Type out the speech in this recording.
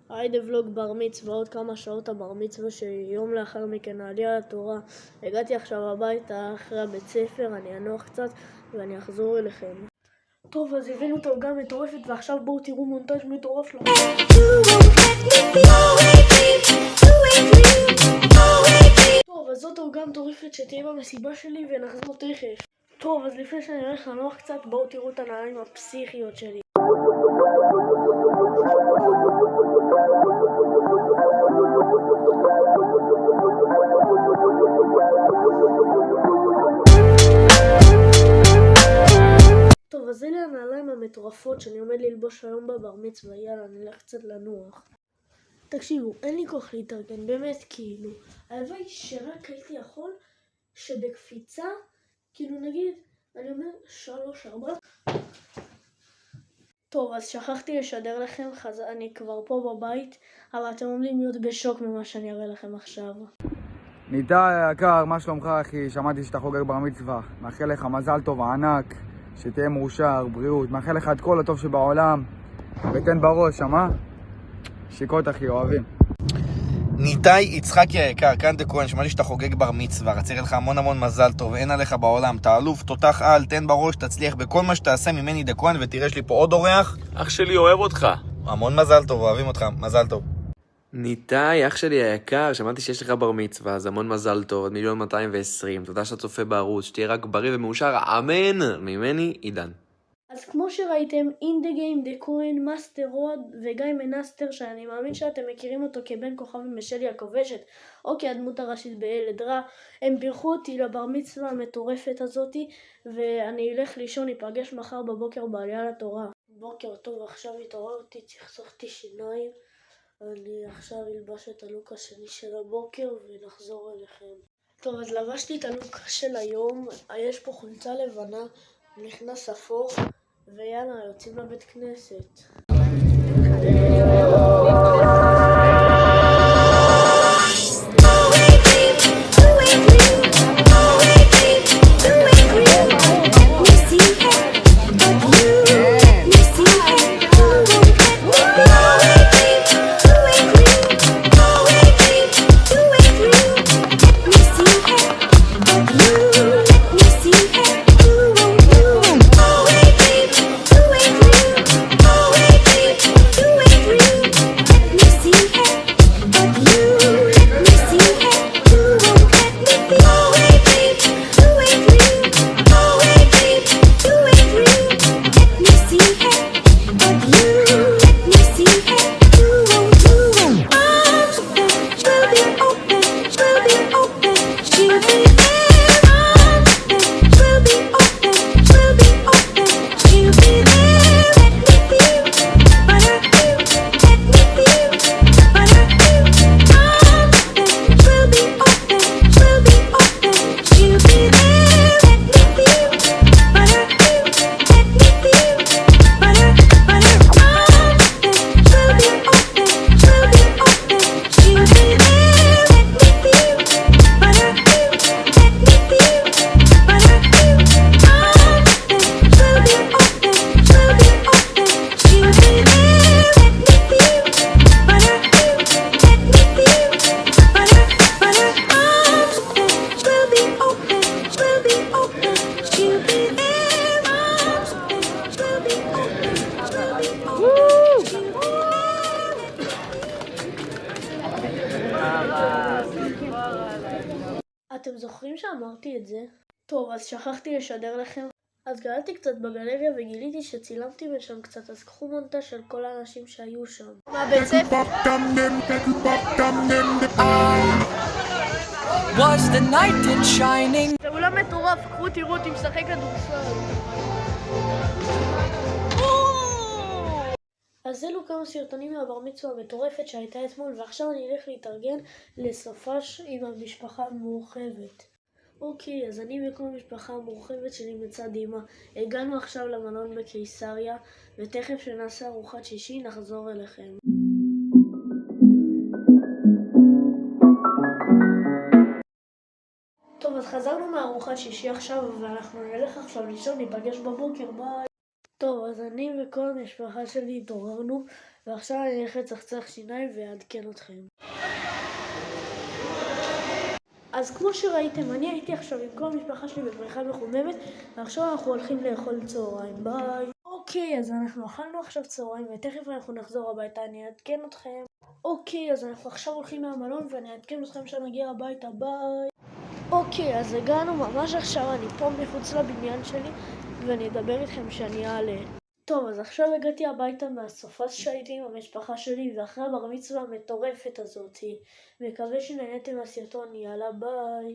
היידה ולוג בר מצווה, עוד כמה שעות הבר מצווה שיום לאחר מכן העלייה לתורה. הגעתי עכשיו הביתה אחרי הבית ספר, אני אנוח קצת ואני אחזור אליכם. טוב, אז הבאנו את העוגה מטורפת ועכשיו בואו תראו מונטאז' מטורף לה. טוב, אז זאת העוגה מטורפת שתהיה במסיבה שלי ונחזור תכף. טוב, אז לפני שאני הולך לנוח קצת, בואו תראו את הנעליים הפסיכיות שלי. טוב, אז אלה הנעליים המטורפות שאני עומד ללבוש היום בבר מצווה. יאללה, נלך קצת לנוח. תקשיבו, אין לי כוח להתארגן, באמת, כאילו. הלוואי שרק הייתי יכול שבקפיצה, כאילו נגיד, אני אומר 3-4. טוב, אז שכחתי לשדר לכם, אני כבר פה בבית, אבל אתם עומדים להיות בשוק ממה שאני אראה לכם עכשיו. ניתאי יקר, מה שלומך אחי? שמעתי שאתה חוגג בר מצווה. מאחל לך מזל טוב ענק, שתהיה מאושר, בריאות. מאחל לך את כל הטוב שבעולם, ותן בראש, שמה? שיקות אחי, אוהבים. ניתאי יצחקי היקר, כאן דקוין, שמעתי שאתה חוגג בר מצווה, רציתי לך המון מזל טוב, אין עליך בעולם, אתה אלוף, תותח על, תן בראש, תצליח בכל מה שתעשה. ממני דקוין, ותראה יש לי פה עוד אורח. אח שלי אוהב אותך. המון מזל טוב, אוהבים אותך, מזל טוב. ניתאי, אח שלי היקר, שמעתי שיש לך בר מצווה, אז המון מזל טוב, עוד 1,220,000, תודה שאתה צופה בערוץ, שתהיה רק בריא ומאושר, אמן, ממני עידן. אז כמו שראיתם, In The Game, דקוין, מאסטר רוד וגיא מנסטר, שאני מאמין שאתם מכירים אותו כבן כוכבים בשלי הכובשת, או כהדמות הראשית בילד רע, הם בירכו אותי לבר מצווה המטורפת הזאתי, ואני אלך לישון, ניפגש מחר בבוקר בעלייה לתורה. בוקר טוב, עכשיו התעוררתי, צחצחתי שיניים, אני עכשיו אלבש את הלוק השני של הבוקר ונחזור אליכם. טוב, אז לבשתי את הלוק של היום, יש פה חולצה לבנה, נכנס אפור, ויאללה, יוצאים לבית כנסת. אתם זוכרים שאמרתי את זה? טוב, אז שכחתי לשדר לכם. אז גללתי קצת בגלריה וגיליתי שצילמתי משם קצת, אז קחו מונטאז' של כל האנשים שהיו שם. מהבית ספר? זה אולם מטורף, קחו תראו אותי משחק כדורסל. אז אלו כמה סרטונים מהבר מצווה המטורפת שהייתה אתמול, ועכשיו אני אלך להתארגן לסופש עם המשפחה המורחבת. אוקיי, אז אני וכל המשפחה המורחבת שלי מצד אמא הגענו עכשיו למלון בקיסריה, ותכף שנעשה ארוחת שישי נחזור אליכם. טוב, אז חזרנו מארוחת שישי עכשיו, ואנחנו נלך עכשיו לישון, ניפגש בבוקר, ביי. טוב, אז אני וכל המשפחה שלי התעוררנו, ועכשיו אני הולך לצחצח שיניים ואעדכן אתכם. אז כמו שראיתם, אני הייתי עכשיו עם כל המשפחה שלי בבריכה מחוממת, ועכשיו אנחנו הולכים לאכול צהריים. ביי. אוקיי, אז אנחנו אכלנו עכשיו צהריים, ותכף אנחנו נחזור הביתה, אני אעדכן אתכם. אוקיי, אז אנחנו עכשיו הולכים מהמלון, ואני אעדכן אתכם כשנגיע הביתה. ביי. אוקיי, אז הגענו ממש עכשיו, אני פה מחוץ לבניין שלי, ואני אדבר איתכם כשאני אעלה. טוב, אז עכשיו הגעתי הביתה מהסופש שהייתי עם המשפחה שלי, ואחרי הבר מצווה המטורפת הזאת. מקווה שנהניתם מהסרטון, יאללה ביי.